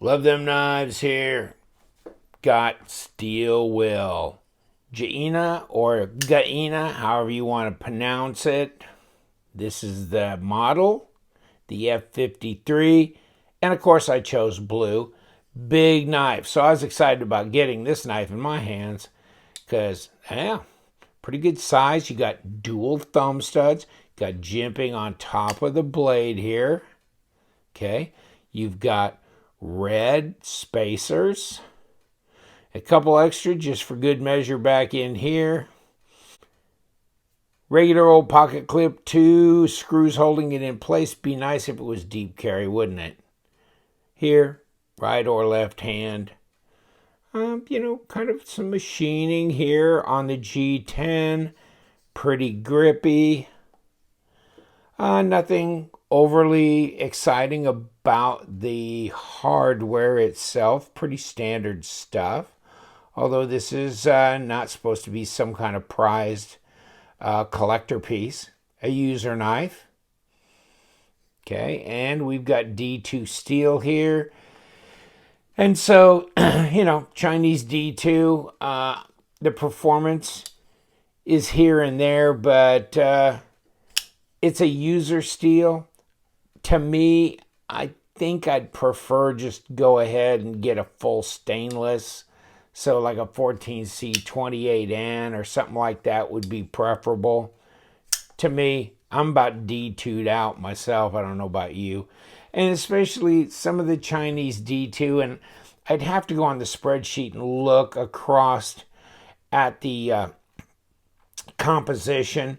Love them knives here. Got steel will. Gienah or Gienah, however you want to pronounce it. This is the model, the F53. And of course I chose blue. Big knife. So I was excited about getting this knife in my hands because, yeah, pretty good size. You got dual thumb studs. Got jimping on top of the blade here. Okay. You've got red spacers. A couple extra just for good measure back in here. Regular old pocket clip, 2 screws holding it in place. Be nice if it was deep carry, wouldn't it? Here, right or left hand. Kind of some machining here on the G10. Pretty grippy. Nothing overly exciting about the hardware itself. Pretty standard stuff. Although this is not supposed to be some kind of prized collector piece. A user knife. Okay, and we've got D2 steel here. And so, Chinese D2, the performance is here and there, but it's a user steel. To me, I think I'd prefer just go ahead and get a full stainless. So like a 14C28N or something like that would be preferable. To me, I'm about D2'd out myself. I don't know about you. And especially some of the Chinese D2. And I'd have to go on the spreadsheet and look across at the composition.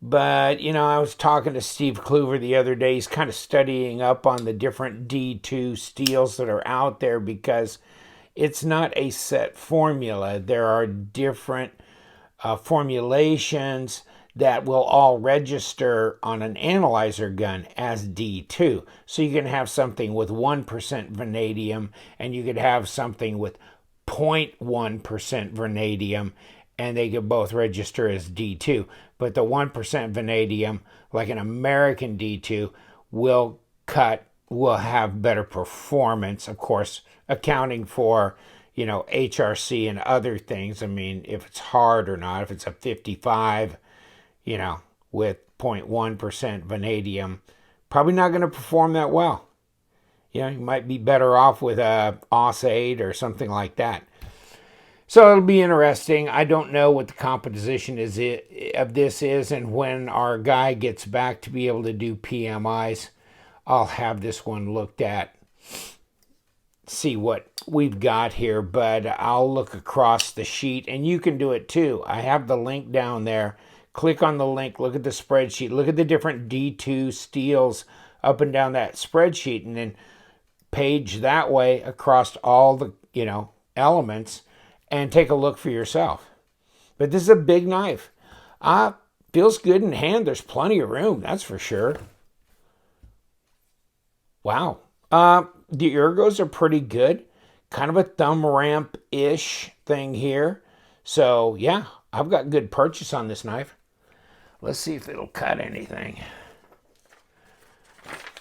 But, I was talking to Steve Kluver the other day. He's kind of studying up on the different D2 steels that are out there because it's not a set formula. There are different formulations that will all register on an analyzer gun as D2. So you can have something with 1% vanadium and you could have something with 0.1% vanadium and they could both register as D2. But the 1% vanadium, like an American D2, will have better performance, of course, accounting for, HRC and other things. I mean, if it's hard or not, if it's a 55, with 0.1% vanadium, probably not going to perform that well. You might be better off with a AUS-8 or something like that. So it'll be interesting. I don't know what the composition of this is, and when our guy gets back to be able to do PMIs, I'll have this one looked at, see what we've got here, but I'll look across the sheet, and you can do it too. I have the link down there. Click on the link, look at the spreadsheet, look at the different D2 steels up and down that spreadsheet, and then page that way across all the, elements, and take a look for yourself. But this is a big knife. Feels good in hand. There's plenty of room, that's for sure. Wow. The ergos are pretty good. Kind of a thumb ramp-ish thing here. So, yeah, I've got good purchase on this knife. Let's see if it'll cut anything.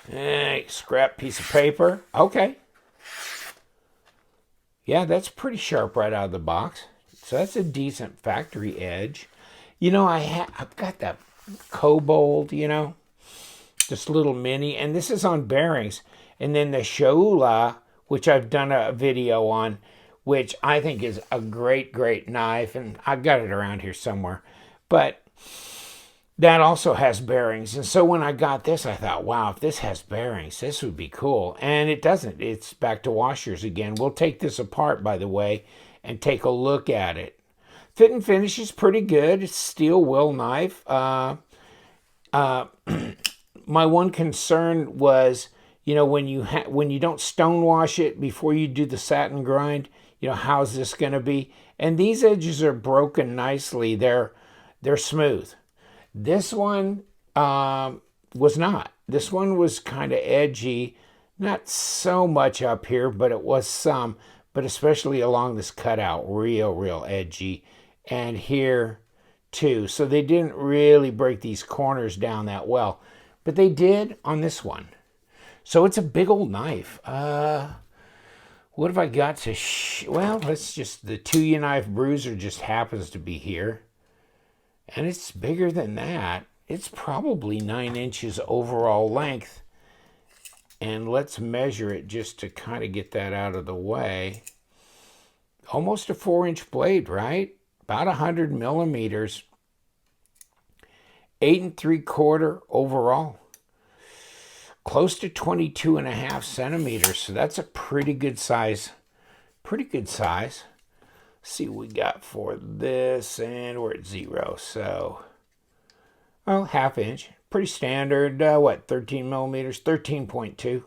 Hey, scrap piece of paper. Okay. Yeah, that's pretty sharp right out of the box. So that's a decent factory edge. I've got that Cobalt, this little mini, and this is on bearings. And then the Shaula, which I've done a video on, which I think is a great, great knife, and I've got it around here somewhere. But that also has bearings. And so when I got this, I thought, wow, if this has bearings, this would be cool. And it doesn't. It's back to washers again. We'll take this apart, by the way, and take a look at it. Fit and finish is pretty good. It's steel will knife. My one concern was, when you don't stonewash it before you do the satin grind, how's this going to be? And these edges are broken nicely. They're smooth. This one was not. This one was kind of edgy. Not so much up here, but it was some. But especially along this cutout, real edgy. And here, too. So they didn't really break these corners down that well. But they did on this one. So it's a big old knife. What have I got to well, let's just, the Tuyaknife bruiser just happens to be here. And it's bigger than that. It's probably 9 inches overall length. And let's measure it just to kind of get that out of the way. Almost a 4-inch blade, right? About 100 millimeters. 8 3/4 overall. Close to 22.5 centimeters. So that's a pretty good size. Pretty good size. Let's see what we got for this. And we're at 0. So, well, 1/2 inch. Pretty standard. 13 millimeters? 13.2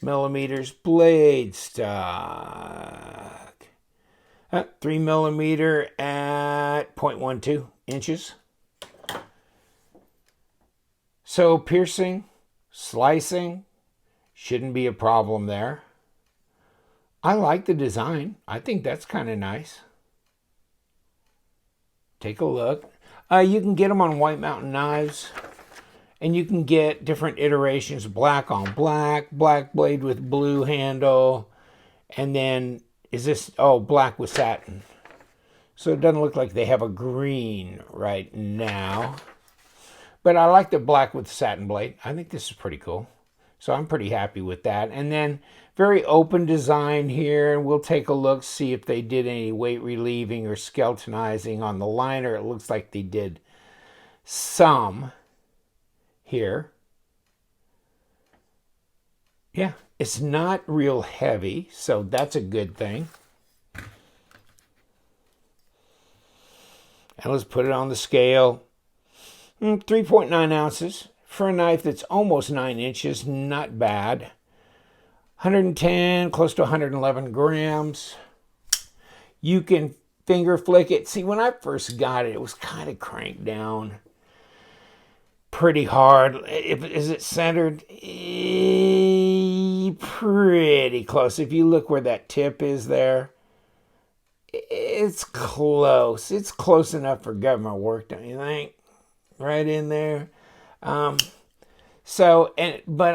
millimeters. Blade stock. 3 millimeter at 0.12 inches. So piercing, slicing, shouldn't be a problem there. I like the design. I think that's kind of nice. Take a look. You can get them on White Mountain knives. And you can get different iterations, black on black, black blade with blue handle. And then, is this, oh, black with satin. So it doesn't look like they have a green right now. But I like the black with satin blade. I think this is pretty cool. So I'm pretty happy with that. And then very open design here. And we'll take a look, see if they did any weight relieving or skeletonizing on the liner. It looks like they did some here. Yeah, it's not real heavy, so that's a good thing. And let's put it on the scale. 3.9 ounces for a knife that's almost 9 inches. Not bad. 110, close to 111 grams. You can finger flick it. See, when I first got it, it was kind of cranked down pretty hard. Is it centered? Pretty close. If you look where that tip is there, it's close. It's close enough for government work, don't you think? Right in there. But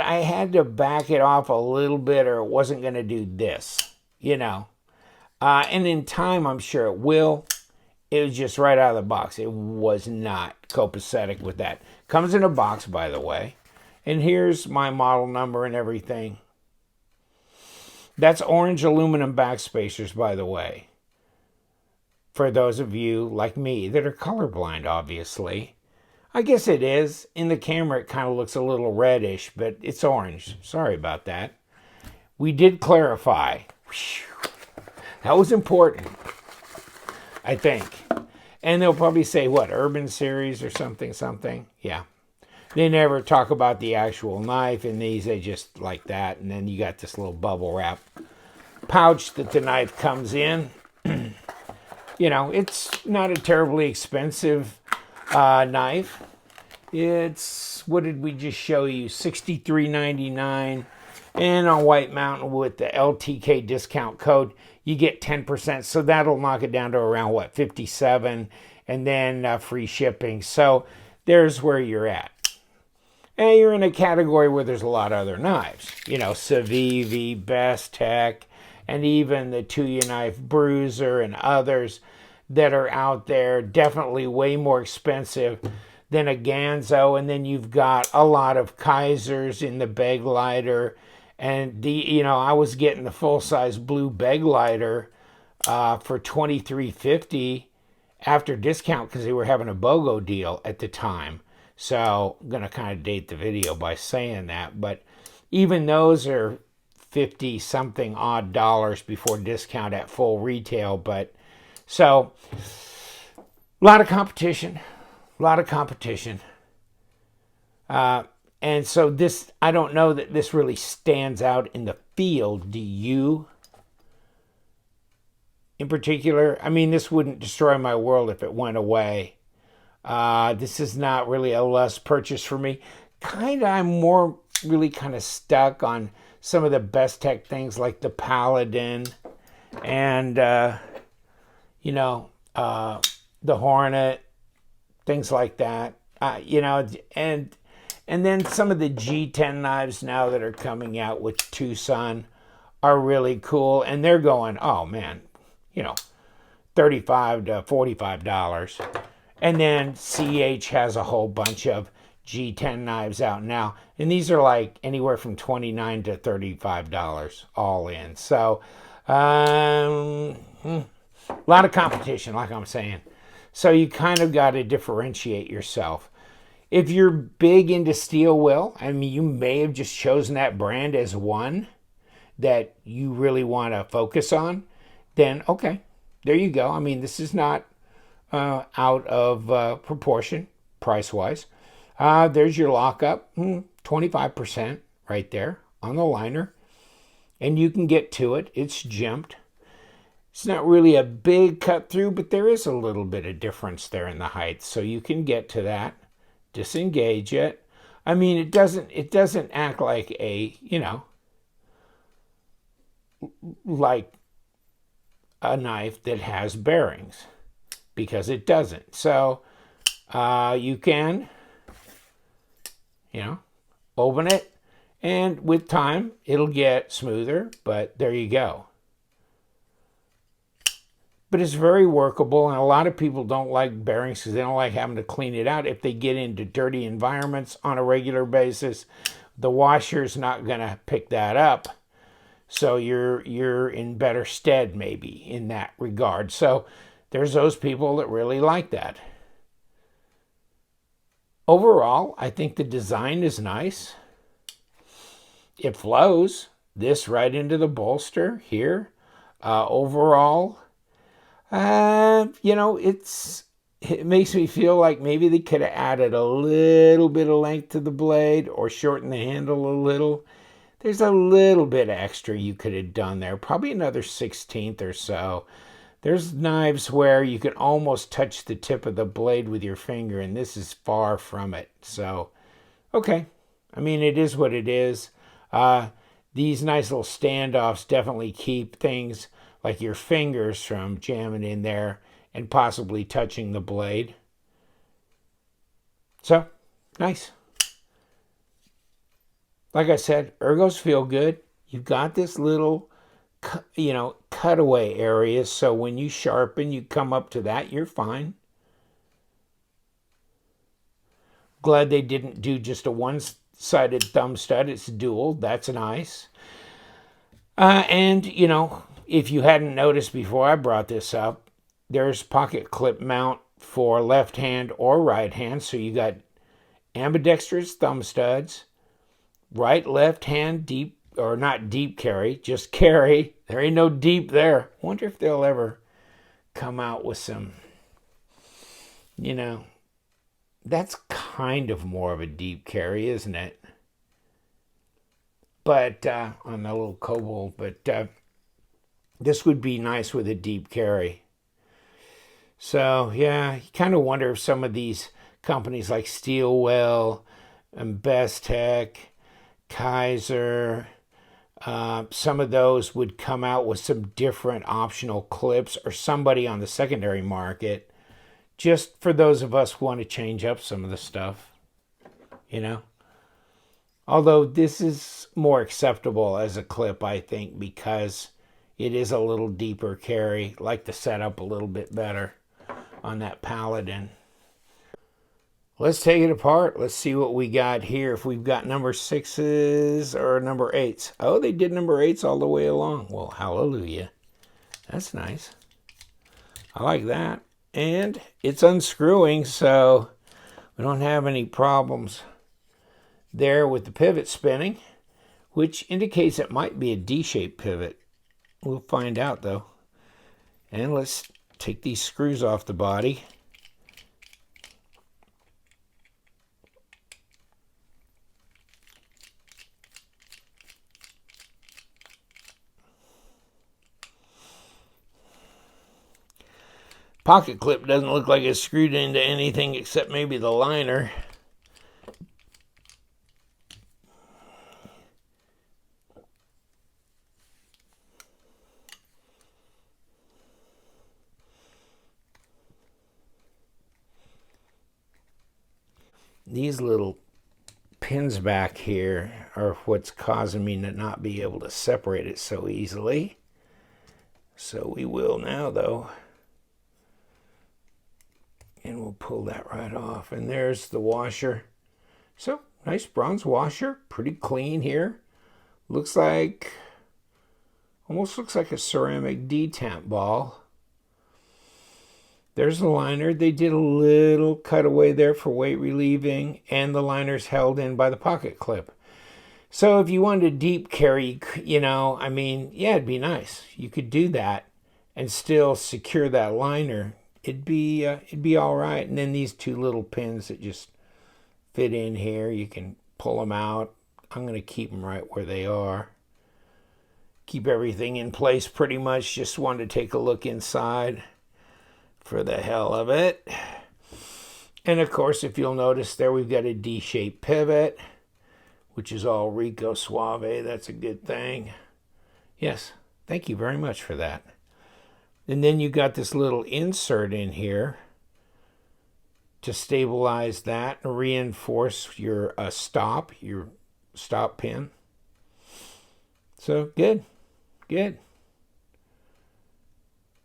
I had to back it off a little bit or it wasn't going to do this, you know. And in time, I'm sure it will. It was just right out of the box. It was not copacetic with that. Comes in a box, by the way. And here's my model number and everything. That's orange aluminum backspacers, by the way. For those of you like me that are colorblind, obviously. I guess it is. In the camera, it kind of looks a little reddish, but it's orange. Sorry about that. We did clarify. That was important, I think. And they'll probably say, what, Urban Series or something? Yeah. They never talk about the actual knife. In these, they just like that. And then you got this little bubble wrap pouch that the knife comes in. You know, it's not a terribly expensive knife. It's, what did we just show you? $63.99. And on White Mountain with the LTK discount code, you get 10%. So that'll knock it down to around, what, $57, and then free shipping. So there's where you're at. And you're in a category where there's a lot of other knives. You know, Civivi, Best Tech, and even the Tuyaknife Bruiser and others that are out there. Definitely way more expensive than a Ganzo. And then you've got a lot of Kaisers in the bag lighter. And I was getting the full-size blue bag lighter for $23.50 after discount because they were having a BOGO deal at the time. So I'm going to kind of date the video by saying that. But even those are 50-something odd dollars before discount at full retail. But so a lot of competition. And so this, I don't know that this really stands out in the field. Do you? In particular, I mean, this wouldn't destroy my world if it went away. This is not really a less purchase for me. I'm more really kind of stuck on some of the Best Tech things like the Paladin and, the Hornet, things like that. And then some of the G10 knives now that are coming out with Tucson are really cool, and they're going, oh man, you know, $35 to $45. And then CH has a whole bunch of G10 knives out now, and these are like anywhere from $29 to $35 all in. So a lot of competition, like I'm saying. So you kind of got to differentiate yourself. If you're big into steel will, I mean, you may have just chosen that brand as one that you really want to focus on, then okay, there you go. I mean, this is not out of proportion price wise. There's your lockup, 25% right there on the liner, and you can get to it. It's jimped. It's not really a big cut through, but there is a little bit of difference there in the height, so you can get to that. Disengage it. I mean, it doesn't act like a, like a knife that has bearings, because it doesn't. So you can, open it, and with time it'll get smoother, but there you go. But it's very workable, and a lot of people don't like bearings because they don't like having to clean it out. If they get into dirty environments on a regular basis, the washer's not going to pick that up. So you're in better stead maybe in that regard. So there's those people that really like that. Overall, I think the design is nice. It flows this right into the bolster here. Overall, it makes me feel like maybe they could have added a little bit of length to the blade or shortened the handle a little. There's a little bit extra you could have done there, probably another 1/16 or so. There's knives where you can almost touch the tip of the blade with your finger, and this is far from it. So, okay. I mean, it is what it is. These nice little standoffs definitely keep things like your fingers from jamming in there and possibly touching the blade. So, nice. Like I said, ergos feel good. You've got this little, cutaway area, so when you sharpen, you come up to that, you're fine. Glad they didn't do just a one-sided thumb stud. It's dual. That's nice. And, if you hadn't noticed before I brought this up, there's pocket clip mount for left hand or right hand. So you got ambidextrous thumb studs, right, left hand deep, or not deep carry, just carry. There ain't no deep there. Wonder if they'll ever come out with some, that's kind of more of a deep carry, isn't it? But on the little Cobalt, but this would be nice with a deep carry. So yeah, you kind of wonder if some of these companies like Steelwell and Bestech, Kaiser, some of those would come out with some different optional clips, or somebody on the secondary market, just for those of us who want to change up some of the stuff, Although this is more acceptable as a clip, I think, because it is a little deeper carry. Like the setup a little bit better on that Paladin. Let's take it apart. Let's see what we got here. If we've got number 6s or number 8s. Oh, they did number 8s all the way along. Well, hallelujah. That's nice. I like that. And it's unscrewing, so we don't have any problems there with the pivot spinning, which indicates it might be a D-shaped pivot. We'll find out, though. And let's take these screws off the body. Pocket clip doesn't look like it's screwed into anything except maybe the liner. These little pins back here are what's causing me to not be able to separate it so easily. So we will now, though. And we'll pull that right off. And there's the washer. So, nice bronze washer. Pretty clean here. Looks like, almost looks like a ceramic detamp ball. There's the liner. They did a little cutaway there for weight relieving, and the liner's held in by the pocket clip. So if you wanted to deep carry, you know, I mean, yeah, it'd be nice. You could do that and still secure that liner. It'd be all right. And then these two little pins that just fit in here, you can pull them out. I'm going to keep them right where they are. Keep everything in place pretty much. Just wanted to take a look inside for the hell of it. And of course, if you'll notice there, we've got a D-shaped pivot, which is all Rico Suave. That's a good thing. Yes, thank you very much for that. And then you got this little insert in here to stabilize that and reinforce your stop pin. So good.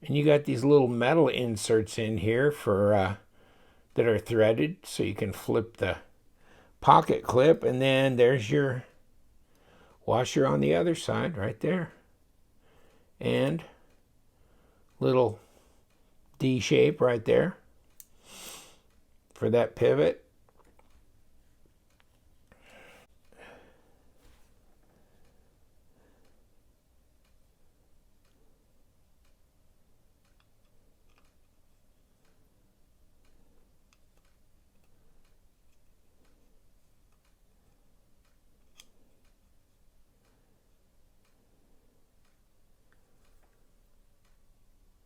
And you got these little metal inserts in here for that are threaded, so you can flip the pocket clip, and then there's your washer on the other side right there. And little D shape right there for that pivot.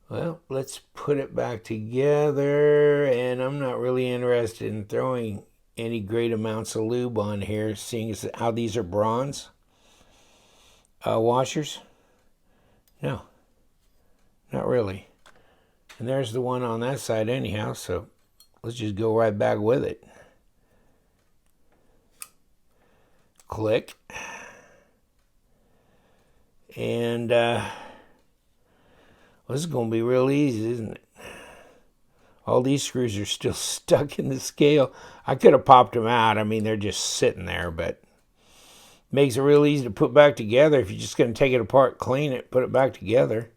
Well, let's put it back together, and I'm not really interested in throwing any great amounts of lube on here, seeing as how these are bronze washers. No, not really. And there's the one on that side anyhow, so let's just go right back with it. Click. And well, this is going to be real easy, isn't it? All these screws are still stuck in the scale. I could have popped them out. I mean, they're just sitting there, but makes it real easy to put back together. If you're just going to take it apart, clean it, put it back together.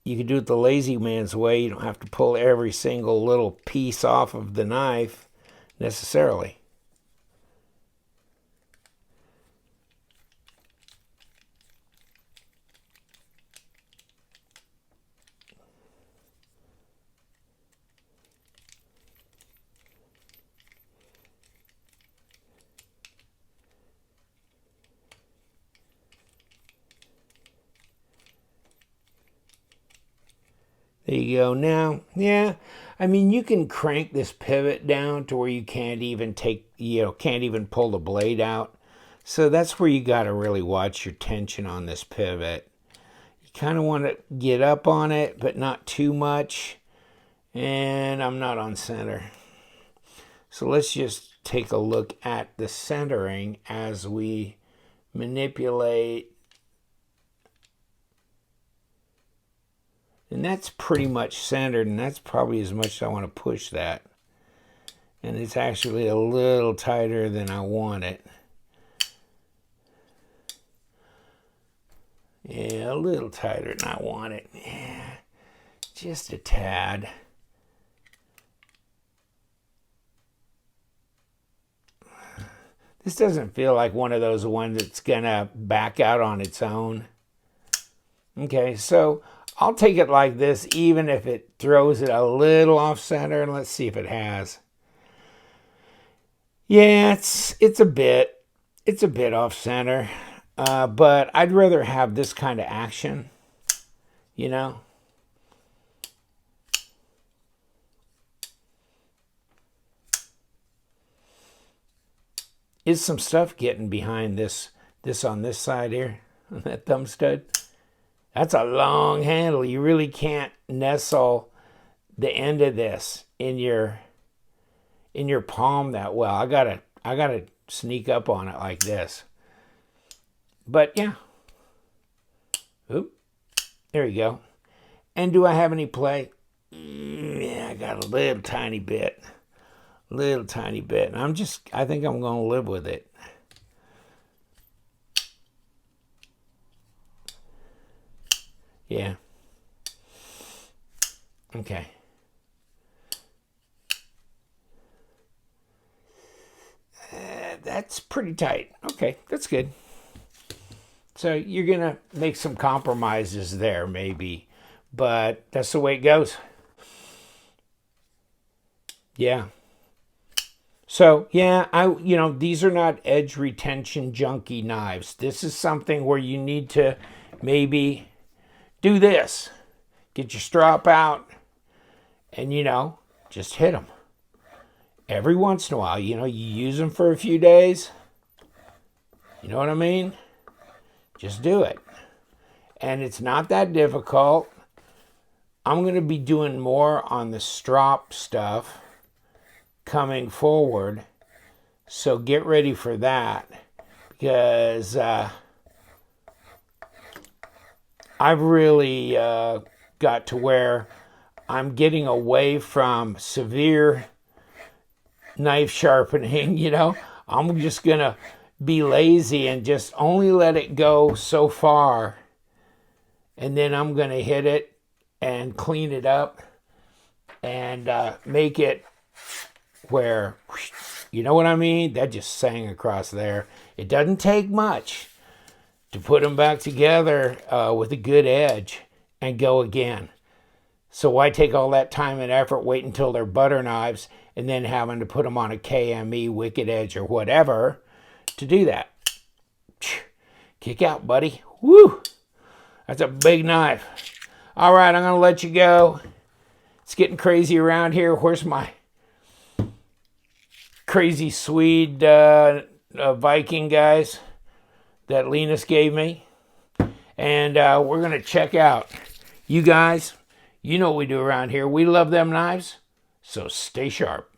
You can do it the lazy man's way. You don't have to pull every single little piece off of the knife necessarily. There you go. Now, yeah, I mean, you can crank this pivot down to where you can't even can't even pull the blade out. So that's where you got to really watch your tension on this pivot. You kind of want to get up on it, but not too much. And I'm not on center. So let's just take a look at the centering as we manipulate. And that's pretty much centered, and that's probably as much as I want to push that. And it's actually a little tighter than I want it. Yeah, a little tighter than I want it. Yeah, just a tad. This doesn't feel like one of those ones that's gonna back out on its own. Okay, so I'll take it like this, even if it throws it a little off center, and let's see if it has. Yeah, it's a bit off center, but I'd rather have this kind of action, you know. Is some stuff getting behind this on this side here, on that thumb stud? That's a long handle. You really can't nestle the end of this in your palm that well. I gotta sneak up on it like this. But yeah. Oop. There you go. And do I have any play? Yeah, I got a little tiny bit. Little tiny bit. And I think I'm going to live with it. Yeah. Okay. That's pretty tight. Okay, that's good. So you're going to make some compromises there maybe, but that's the way it goes. Yeah. So yeah, these are not edge retention junky knives. This is something where you need to maybe do this. Get your strop out and, just hit them. Every once in a while, you use them for a few days. You know what I mean? Just do it. And it's not that difficult. I'm going to be doing more on the strop stuff coming forward. So get ready for that. Because I've really got to where I'm getting away from severe knife sharpening. I'm just going to be lazy and just only let it go so far. And then I'm going to hit it and clean it up and make it where, you know what I mean? That just sang across there. It doesn't take much to put them back together with a good edge and go again. So why take all that time and effort, wait until they're butter knives, and then having to put them on a KME, Wicked Edge, or whatever to do that? Kick out, buddy. Woo! That's a big knife. All right, I'm going to let you go. It's getting crazy around here. Where's my crazy Swede Viking guys that Linus gave me? And we're going to check out. You guys, you know what we do around here. We love them knives, so stay sharp.